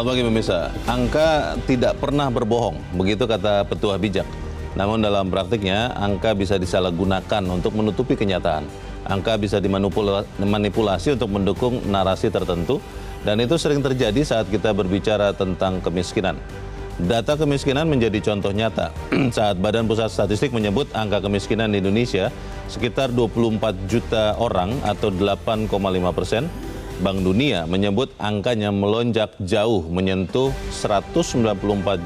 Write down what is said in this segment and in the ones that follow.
Selamat pagi pemirsa. Angka tidak pernah berbohong, begitu kata petuah bijak. Namun dalam praktiknya, angka bisa disalahgunakan untuk menutupi kenyataan. Angka bisa dimanipulasi untuk mendukung narasi tertentu, dan itu sering terjadi saat kita berbicara tentang kemiskinan. Data kemiskinan menjadi contoh nyata saat Badan Pusat Statistik menyebut angka kemiskinan di Indonesia sekitar 24 juta orang atau 8,5%. Bank Dunia menyebut angkanya melonjak jauh menyentuh 194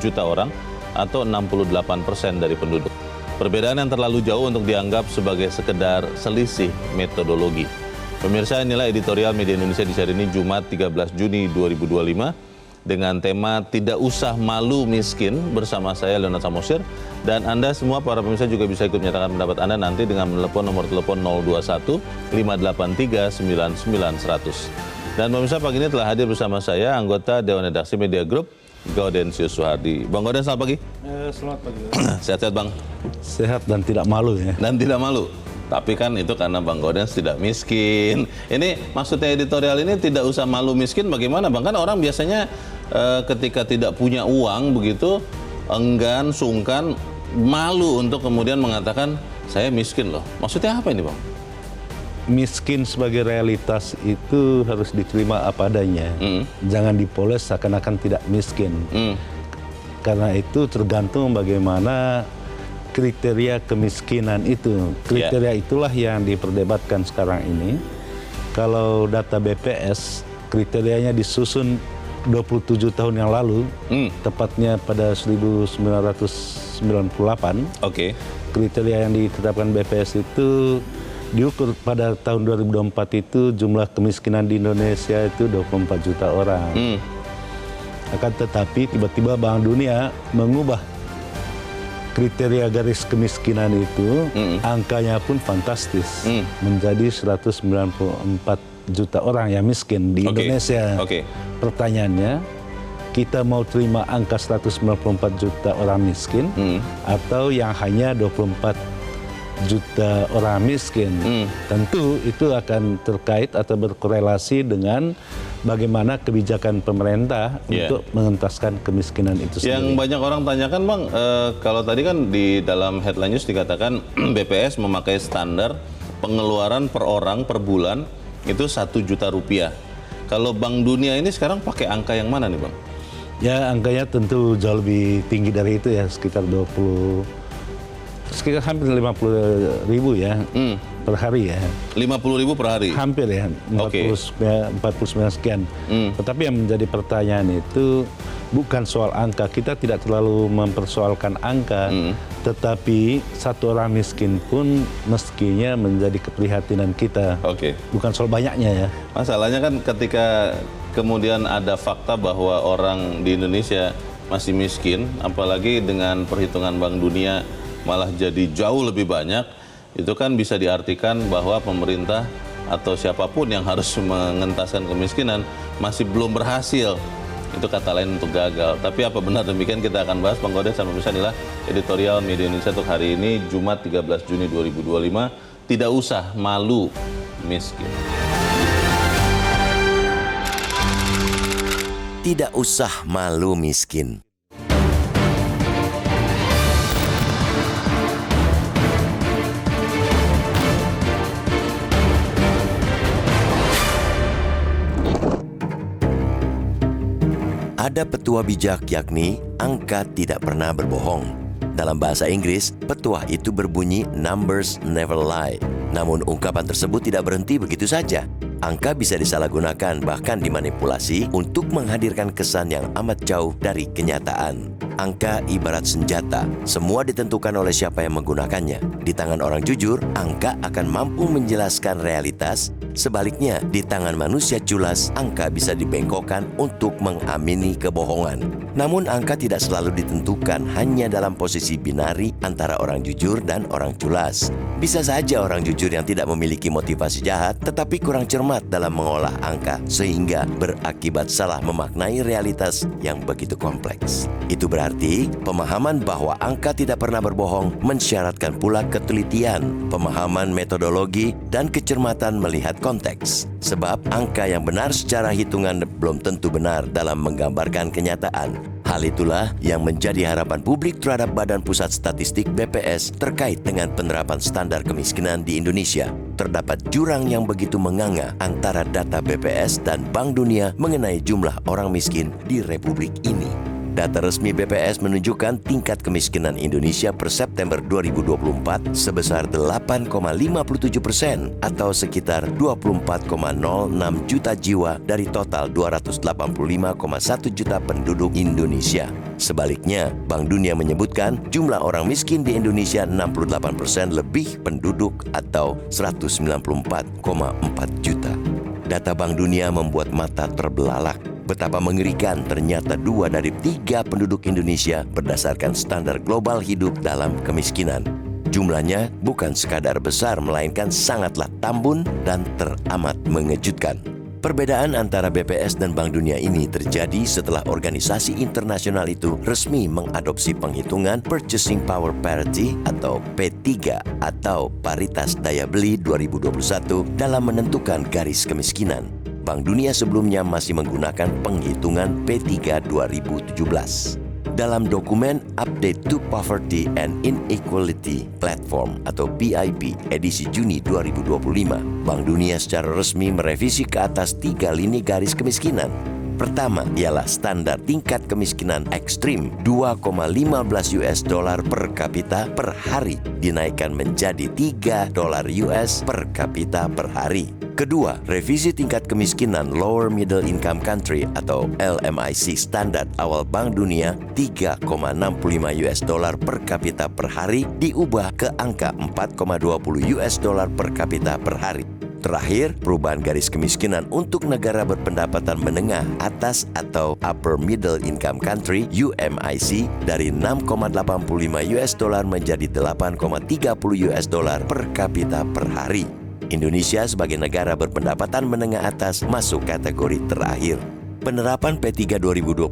juta orang atau 68% dari penduduk. Perbedaan yang terlalu jauh untuk dianggap sebagai sekedar selisih metodologi. Pemirsa, inilah editorial Media Indonesia di hari ini Jumat 13 Juni 2025 dengan tema Tidak Usah Malu Miskin bersama saya Leonard Samosir, dan Anda semua para pemirsa juga bisa ikut menyatakan pendapat Anda nanti dengan menelepon nomor telepon 021 583 99 100. Dan pemirsa, pagi ini telah hadir bersama saya anggota Dewan Redaksi Media Group Gaudensius Suhardi. Bang Gauden, selamat pagi. Selamat pagi. Sehat-sehat Bang? Sehat dan tidak malu ya. Dan tidak malu. Tapi kan itu karena Bang Gauden tidak miskin. Ini maksudnya editorial ini tidak usah malu miskin bagaimana Bang? Kan orang biasanya ketika tidak punya uang begitu enggan, sungkan, malu untuk kemudian mengatakan saya miskin loh. Maksudnya apa ini Bang? Miskin sebagai realitas itu harus diterima apa adanya. Jangan dipoles seakan-akan tidak miskin. Karena itu tergantung bagaimana kriteria kemiskinan itu. Kriteria itulah yang diperdebatkan sekarang ini. Kalau data BPS, kriterianya disusun 27 tahun yang lalu, tepatnya pada 1998. Oke. Kriteria yang ditetapkan BPS itu diukur pada tahun 2024 itu jumlah kemiskinan di Indonesia itu 24 juta orang. Akan tetapi tiba-tiba Bank Dunia mengubah kriteria garis kemiskinan itu, angkanya pun fantastis, menjadi 194 juta orang yang miskin di Indonesia. Pertanyaannya, kita mau terima angka 194 juta orang miskin atau yang hanya 24 juta orang miskin? Tentu itu akan terkait atau berkorelasi dengan bagaimana kebijakan pemerintah untuk mengentaskan kemiskinan itu sendiri. Yang banyak orang tanyakan Bang, kalau tadi kan di dalam headline news dikatakan BPS memakai standar pengeluaran per orang per bulan itu 1 juta rupiah. Kalau Bank Dunia ini sekarang pakai angka yang mana nih Bang? Ya, angkanya tentu jauh lebih tinggi dari itu ya, sekitar hampir 50 ribu ya per hari ya. 50 ribu per hari? Hampir ya, 49 sekian. Tetapi yang menjadi pertanyaan itu bukan soal angka. Kita tidak terlalu mempersoalkan angka, tetapi satu orang miskin pun mestinya menjadi keprihatinan kita. Bukan soal banyaknya ya. Masalahnya kan ketika kemudian ada fakta bahwa orang di Indonesia masih miskin, apalagi dengan perhitungan Bank Dunia malah jadi jauh lebih banyak, itu kan bisa diartikan bahwa pemerintah atau siapapun yang harus mengentaskan kemiskinan masih belum berhasil. Itu kata lain untuk gagal. Tapi apa benar demikian, kita akan bahas. Bang Gauden sama pemirsa, inilah editorial Media Indonesia untuk hari ini Jumat 13 Juni 2025. Tidak usah malu miskin. Tidak usah malu miskin. Ada petuah bijak, yakni angka tidak pernah berbohong. Dalam bahasa Inggris, petuah itu berbunyi numbers never lie. Namun ungkapan tersebut tidak berhenti begitu saja. Angka bisa disalahgunakan, bahkan dimanipulasi untuk menghadirkan kesan yang amat jauh dari kenyataan. Angka ibarat senjata, semua ditentukan oleh siapa yang menggunakannya. Di tangan orang jujur, angka akan mampu menjelaskan realitas. Sebaliknya, di tangan manusia culas, angka bisa dibengkokkan untuk mengamini kebohongan. Namun angka tidak selalu ditentukan hanya dalam posisi binari antara orang jujur dan orang culas. Bisa saja orang jujur yang tidak memiliki motivasi jahat, tetapi kurang cermat dalam mengolah angka, sehingga berakibat salah memaknai realitas yang begitu kompleks. Itu berarti pemahaman bahwa angka tidak pernah berbohong mensyaratkan pula ketelitian, pemahaman metodologi, dan kecermatan melihat konteks. Sebab angka yang benar secara hitungan belum tentu benar dalam menggambarkan kenyataan. Hal itulah yang menjadi harapan publik terhadap Badan Pusat Statistik BPS terkait dengan penerapan standar kemiskinan di Indonesia. Terdapat jurang yang begitu menganga antara data BPS dan Bank Dunia mengenai jumlah orang miskin di Republik ini. Data resmi BPS menunjukkan tingkat kemiskinan Indonesia per September 2024 sebesar 8,57% atau sekitar 24,06 juta jiwa dari total 285,1 juta penduduk Indonesia. Sebaliknya, Bank Dunia menyebutkan jumlah orang miskin di Indonesia 68% lebih penduduk atau 194,4 juta. Data Bank Dunia membuat mata terbelalak. Betapa mengerikan ternyata 2 dari 3 penduduk Indonesia berdasarkan standar global hidup dalam kemiskinan. Jumlahnya bukan sekadar besar melainkan sangatlah tambun dan teramat mengejutkan. Perbedaan antara BPS dan Bank Dunia ini terjadi setelah organisasi internasional itu resmi mengadopsi penghitungan Purchasing Power Parity atau P3 atau paritas daya beli 2021 dalam menentukan garis kemiskinan. Bank Dunia sebelumnya masih menggunakan penghitungan P3 2017. Dalam dokumen Update to Poverty and Inequality Platform atau PIP edisi Juni 2025, Bank Dunia secara resmi merevisi ke atas 3 lini garis kemiskinan. Pertama ialah standar tingkat kemiskinan ekstrim $2,15 per kapita per hari dinaikkan menjadi $3 per kapita per hari. Kedua, revisi tingkat kemiskinan Lower Middle Income Country atau LMIC standar awal Bank Dunia $3,65 per kapita per hari diubah ke angka $4,20 per kapita per hari. Terakhir, perubahan garis kemiskinan untuk negara berpendapatan menengah atas atau Upper Middle Income Country UMIC dari $6,85 menjadi $8,30 per kapita per hari. Indonesia sebagai negara berpendapatan menengah atas masuk kategori terakhir. Penerapan P3 2021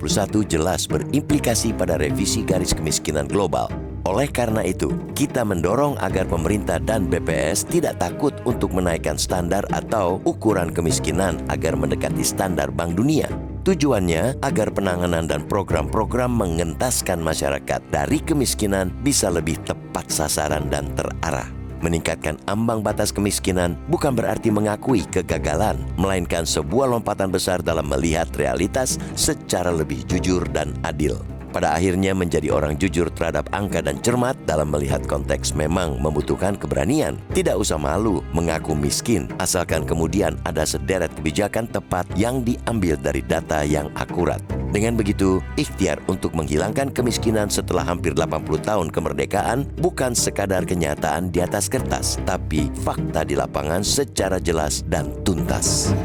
jelas berimplikasi pada revisi garis kemiskinan global. Oleh karena itu, kita mendorong agar pemerintah dan BPS tidak takut untuk menaikkan standar atau ukuran kemiskinan agar mendekati standar Bank Dunia. Tujuannya agar penanganan dan program-program mengentaskan masyarakat dari kemiskinan bisa lebih tepat sasaran dan terarah. Meningkatkan ambang batas kemiskinan bukan berarti mengakui kegagalan, melainkan sebuah lompatan besar dalam melihat realitas secara lebih jujur dan adil. Pada akhirnya menjadi orang jujur terhadap angka dan cermat dalam melihat konteks memang membutuhkan keberanian. Tidak usah malu mengaku miskin, asalkan kemudian ada sederet kebijakan tepat yang diambil dari data yang akurat. Dengan begitu, ikhtiar untuk menghilangkan kemiskinan setelah hampir 80 tahun kemerdekaan bukan sekadar kenyataan di atas kertas, tapi fakta di lapangan secara jelas dan tuntas.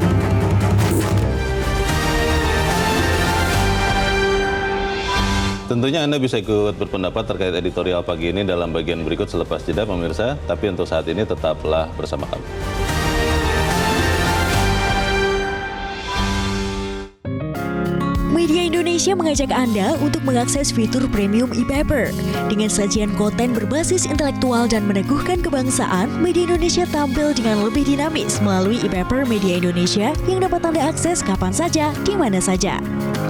Tentunya Anda bisa ikut berpendapat terkait editorial pagi ini dalam bagian berikut selepas jeda pemirsa, tapi untuk saat ini tetaplah bersama kami. Media Indonesia mengajak Anda untuk mengakses fitur premium e-paper. Dengan sajian konten berbasis intelektual dan meneguhkan kebangsaan, Media Indonesia tampil dengan lebih dinamis melalui e-paper Media Indonesia yang dapat Anda akses kapan saja, di mana saja.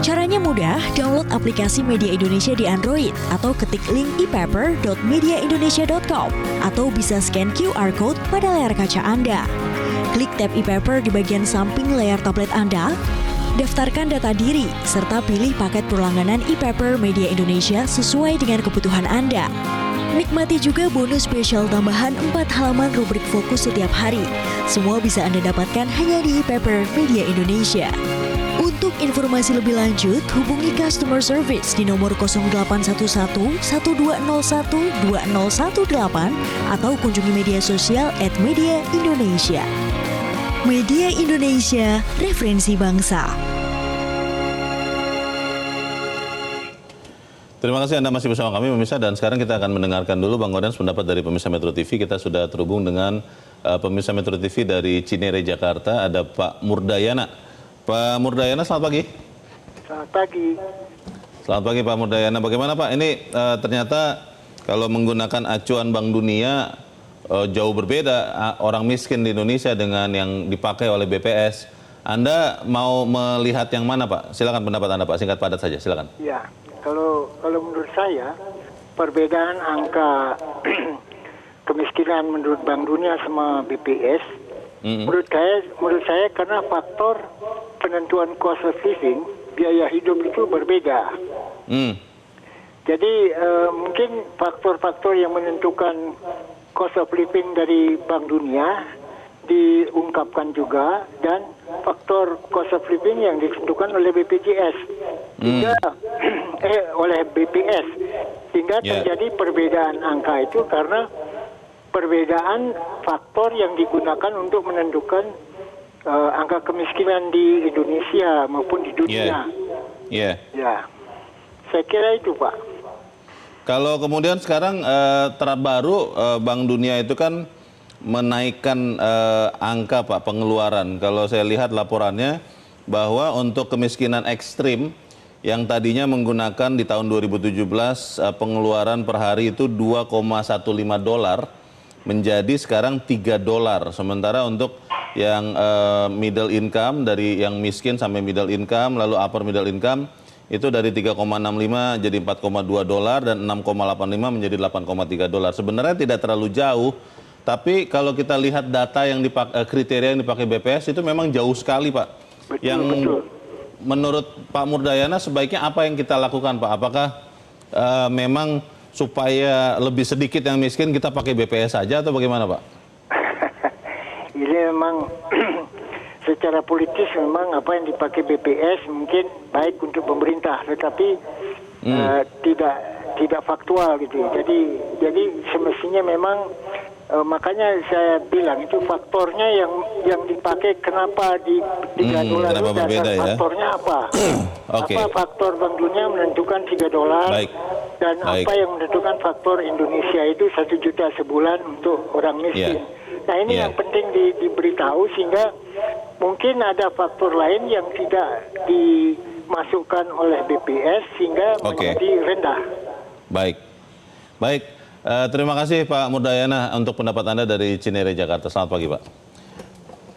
Caranya mudah, download aplikasi Media Indonesia di Android atau ketik link e-paper.mediaindonesia.com atau bisa scan QR code pada layar kaca Anda. Klik tab e-paper di bagian samping layar tablet Anda, daftarkan data diri, serta pilih paket berlangganan e-paper Media Indonesia sesuai dengan kebutuhan Anda. Nikmati juga bonus spesial tambahan 4 halaman rubrik fokus setiap hari. Semua bisa Anda dapatkan hanya di e-paper Media Indonesia. Untuk informasi lebih lanjut, hubungi customer service di nomor 0811 1201 2018 atau kunjungi media sosial @mediaindonesia. Media Indonesia, referensi bangsa. Terima kasih Anda masih bersama kami pemirsa, dan sekarang kita akan mendengarkan dulu Bang Godans pendapat dari pemirsa Metro TV. Kita sudah terhubung dengan pemirsa Metro TV dari Cinere, Jakarta, ada Pak Murdayana. Pak Murdayana, selamat pagi. Selamat pagi. Selamat pagi Pak Murdayana. Bagaimana Pak, ini ternyata kalau menggunakan acuan Bank Dunia, jauh berbeda orang miskin di Indonesia dengan yang dipakai oleh BPS. Anda mau melihat yang mana, Pak? Silakan pendapat Anda, Pak. Singkat padat saja, silakan. Ya, kalau menurut saya perbedaan angka kemiskinan menurut Bank Dunia sama BPS, menurut saya karena faktor penentuan cost of living, biaya hidup itu berbeda. Jadi mungkin faktor-faktor yang menentukan cost of living dari Bank Dunia diungkapkan juga, dan faktor cost of living yang ditentukan oleh BPJS hingga oleh BPS, sehingga terjadi perbedaan angka itu karena perbedaan faktor yang digunakan untuk menentukan angka kemiskinan di Indonesia maupun di dunia. Ya, saya kira itu, Pak. Kalau kemudian sekarang terbaru Bank Dunia itu kan menaikkan angka, Pak, pengeluaran. Kalau saya lihat laporannya bahwa untuk kemiskinan ekstrim yang tadinya menggunakan di tahun 2017 pengeluaran per hari itu $2,15 menjadi sekarang $3. Sementara untuk yang middle income, dari yang miskin sampai middle income lalu upper middle income itu dari $3,65 jadi $4,2 dan $6,85 menjadi $8,3. Sebenarnya tidak terlalu jauh. Tapi kalau kita lihat data yang kriteria yang dipakai BPS itu memang jauh sekali, Pak. Betul. Menurut Pak Murdayana sebaiknya apa yang kita lakukan, Pak? Apakah memang supaya lebih sedikit yang miskin kita pakai BPS saja atau bagaimana, Pak? Ini memang secara politis memang apa yang dipakai BPS mungkin baik untuk pemerintah, tetapi tidak faktual gitu. Jadi semestinya memang makanya saya bilang itu faktornya yang dipakai kenapa di $3 kenapa itu berbeda, ya? Faktornya apa? Okay. Apa faktor Bank Dunia menentukan $3 dan apa yang menentukan faktor Indonesia itu 1 juta sebulan untuk orang miskin. Nah ini yang penting diberitahu sehingga mungkin ada faktor lain yang tidak dimasukkan oleh BPS sehingga menjadi rendah. Baik. Terima kasih Pak Murdayana untuk pendapat Anda dari Cinere, Jakarta. Selamat pagi, Pak.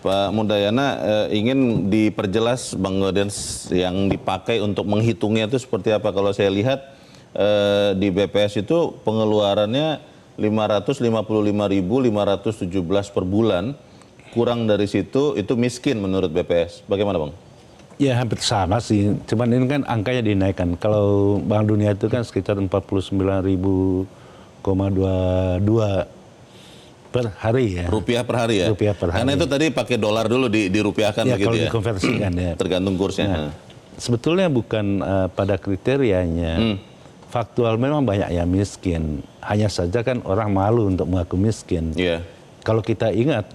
Pak Murdayana ingin diperjelas Bang Gaudens yang dipakai untuk menghitungnya itu seperti apa. Kalau saya lihat di BPS itu pengeluarannya 555.517 per bulan, kurang dari situ itu miskin menurut BPS. Bagaimana, Bang? Ya hampir sama sih, cuman ini kan angkanya dinaikkan. Kalau Bank Dunia itu kan sekitar 49.000,22 per hari ya. Rupiah per hari ya? Rupiah per hari. Karena itu tadi pakai dolar dulu dirupiahkan ya, begitu kalau ya? dikonversikan ya. Tergantung kursnya. Nah, sebetulnya bukan pada kriterianya. Faktual memang banyak yang miskin. Hanya saja kan orang malu untuk mengaku miskin. Kalau kita ingat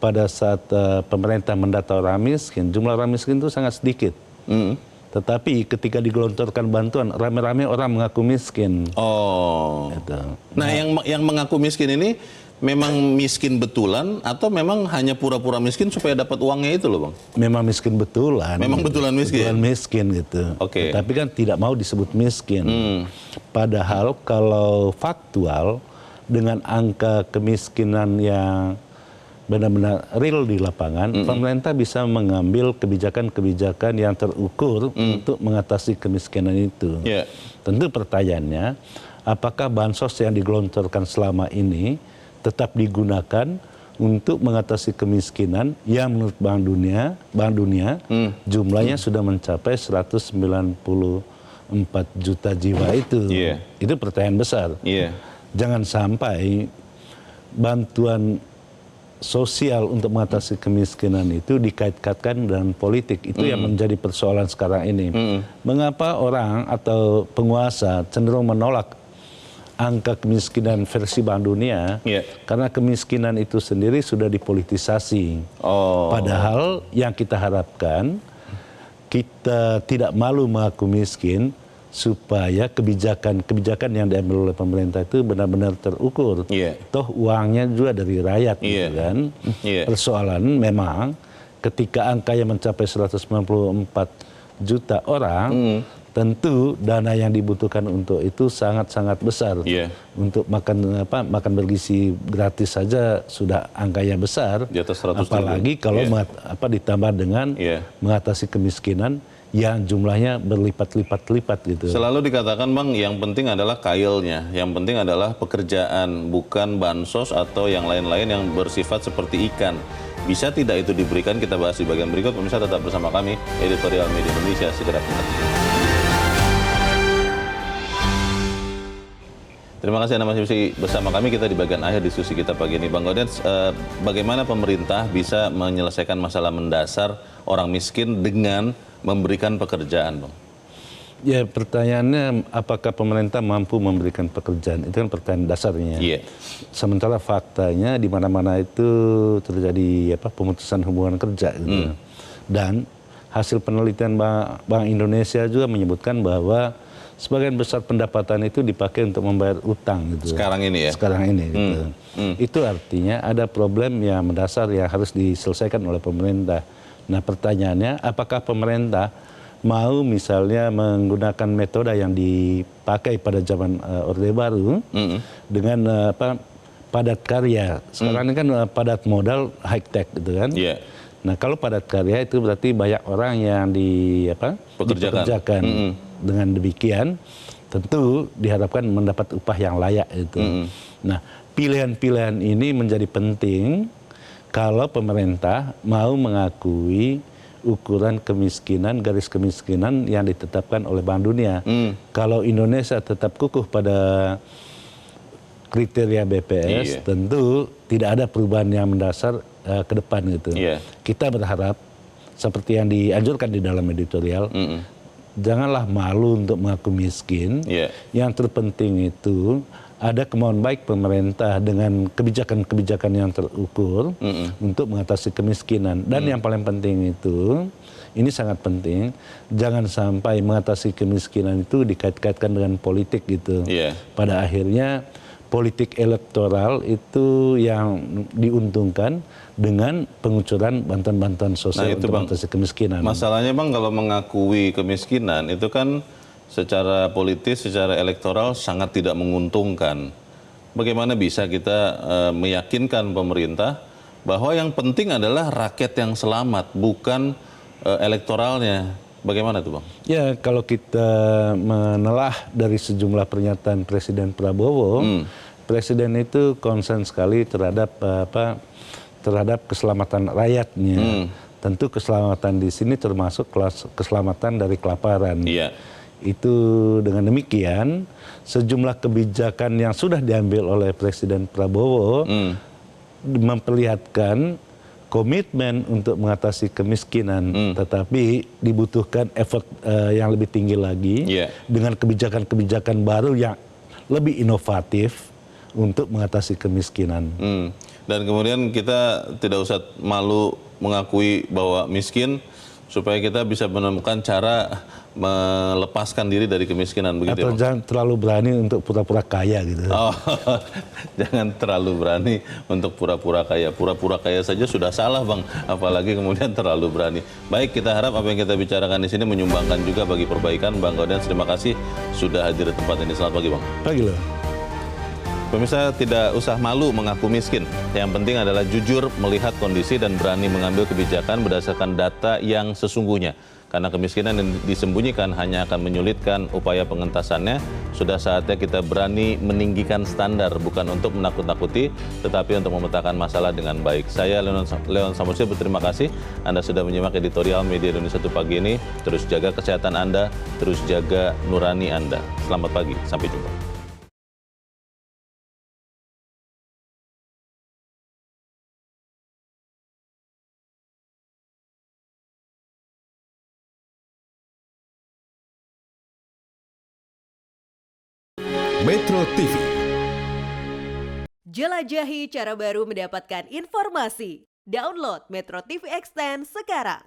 pada saat pemerintah mendata orang miskin, jumlah orang miskin itu sangat sedikit. Tetapi ketika digelontorkan bantuan, rame-rame orang mengaku miskin. Gitu. Nah, yang mengaku miskin ini memang miskin betulan atau memang hanya pura-pura miskin supaya dapat uangnya itu loh, Bang? Memang miskin betulan. Memang betulan miskin? Betulan miskin gitu. Tapi kan tidak mau disebut miskin. Padahal kalau faktual dengan angka kemiskinan yang benar-benar real di lapangan, pemerintah bisa mengambil kebijakan-kebijakan yang terukur untuk mengatasi kemiskinan itu. Tentu pertanyaannya, apakah bansos yang digelontorkan selama ini tetap digunakan untuk mengatasi kemiskinan yang menurut Bank Dunia jumlahnya sudah mencapai 194 juta jiwa itu. Itu pertanyaan besar. Jangan sampai bantuan sosial untuk mengatasi kemiskinan itu dikait-kaitkan dengan politik. Itu yang menjadi persoalan sekarang ini. Mengapa orang atau penguasa cenderung menolak angka kemiskinan versi Bank Dunia? Karena kemiskinan itu sendiri sudah dipolitisasi. Padahal yang kita harapkan, kita tidak malu mengaku miskin supaya kebijakan yang diambil oleh pemerintah itu benar-benar terukur. Toh uangnya juga dari rakyat, gitu kan. Persoalan memang ketika angka yang mencapai 194 juta orang, tentu dana yang dibutuhkan untuk itu sangat-sangat besar. Iya. Untuk makan bergizi gratis saja sudah angkanya besar. Di atas 100 apalagi kalau ditambah dengan mengatasi kemiskinan yang jumlahnya berlipat-lipat gitu. Selalu dikatakan Bang, yang penting adalah kailnya, yang penting adalah pekerjaan, bukan bansos atau yang lain-lain yang bersifat seperti ikan. Bisa tidak itu diberikan? Kita bahas di bagian berikut. Pemirsa tetap bersama kami, Editorial Media Indonesia segera kembali. Terima kasih Anda masih bersama kami. Kita di bagian akhir diskusi kita pagi ini. Bang Gaudens, bagaimana pemerintah bisa menyelesaikan masalah mendasar orang miskin dengan memberikan pekerjaan, Bang? Ya, pertanyaannya apakah pemerintah mampu memberikan pekerjaan? Itu kan pertanyaan dasarnya. Iya. Sementara faktanya di mana-mana itu terjadi pemutusan hubungan kerja gitu. Dan hasil penelitian Bank Indonesia juga menyebutkan bahwa sebagian besar pendapatan itu dipakai untuk membayar utang gitu. Sekarang ini ya? Sekarang ini gitu. Itu artinya ada problem yang mendasar yang harus diselesaikan oleh pemerintah. Nah, pertanyaannya apakah pemerintah mau misalnya menggunakan metode yang dipakai pada zaman Orde Baru dengan padat karya. Sekarang ini kan padat modal high tech gitu kan. Iya. Nah, kalau padat karya itu berarti banyak orang yang dipekerjakan. Dengan demikian tentu diharapkan mendapat upah yang layak itu. Nah, pilihan-pilihan ini menjadi penting kalau pemerintah mau mengakui ukuran kemiskinan, garis kemiskinan yang ditetapkan oleh Bank Dunia. Kalau Indonesia tetap kukuh pada kriteria BPS, tentu tidak ada perubahan yang mendasar ke depan gitu. Kita berharap seperti yang dianjurkan di dalam editorial, janganlah malu untuk mengaku miskin. Yang terpenting itu ada kemauan baik pemerintah dengan kebijakan-kebijakan yang terukur untuk mengatasi kemiskinan. Dan yang paling penting itu, ini sangat penting, jangan sampai mengatasi kemiskinan itu dikait-kaitkan dengan politik gitu. Pada akhirnya politik elektoral itu yang diuntungkan dengan pengucuran bantuan-bantuan sosial untuk mengatasi kemiskinan. Masalahnya Bang, kalau mengakui kemiskinan itu kan secara politis, secara elektoral sangat tidak menguntungkan. Bagaimana bisa kita meyakinkan pemerintah bahwa yang penting adalah rakyat yang selamat, bukan elektoralnya. Bagaimana tuh Bang? Ya, kalau kita menelah dari sejumlah pernyataan Presiden Prabowo, Presiden itu konsen sekali terhadap terhadap keselamatan rakyatnya. Tentu keselamatan di sini termasuk keselamatan dari kelaparan. Itu dengan demikian sejumlah kebijakan yang sudah diambil oleh Presiden Prabowo memperlihatkan komitmen untuk mengatasi kemiskinan, tetapi dibutuhkan effort yang lebih tinggi lagi dengan kebijakan-kebijakan baru yang lebih inovatif untuk mengatasi kemiskinan. Dan kemudian kita tidak usah malu mengakui bahwa miskin, supaya kita bisa menemukan cara melepaskan diri dari kemiskinan, begitu. Atau ya, jangan terlalu berani untuk pura-pura kaya gitu. Jangan terlalu berani untuk pura-pura kaya. Pura-pura kaya saja sudah salah Bang, apalagi kemudian terlalu berani. Baik, kita harap apa yang kita bicarakan di sini menyumbangkan juga bagi perbaikan. Bang Gaudens, terima kasih sudah hadir di tempat ini. Selamat pagi Bang. Pagi loh. Pemirsa, tidak usah malu mengaku miskin. Yang penting adalah jujur melihat kondisi dan berani mengambil kebijakan berdasarkan data yang sesungguhnya. Karena kemiskinan yang disembunyikan hanya akan menyulitkan upaya pengentasannya. Sudah saatnya kita berani meninggikan standar, bukan untuk menakut-nakuti, tetapi untuk memetakan masalah dengan baik. Saya Leon Samudji berterima kasih Anda sudah menyimak editorial Media Indonesia pagi ini. Terus jaga kesehatan Anda, terus jaga nurani Anda. Selamat pagi, sampai jumpa. Metro TV. Jelajahi cara baru mendapatkan informasi. Download Metro TV Extend sekarang.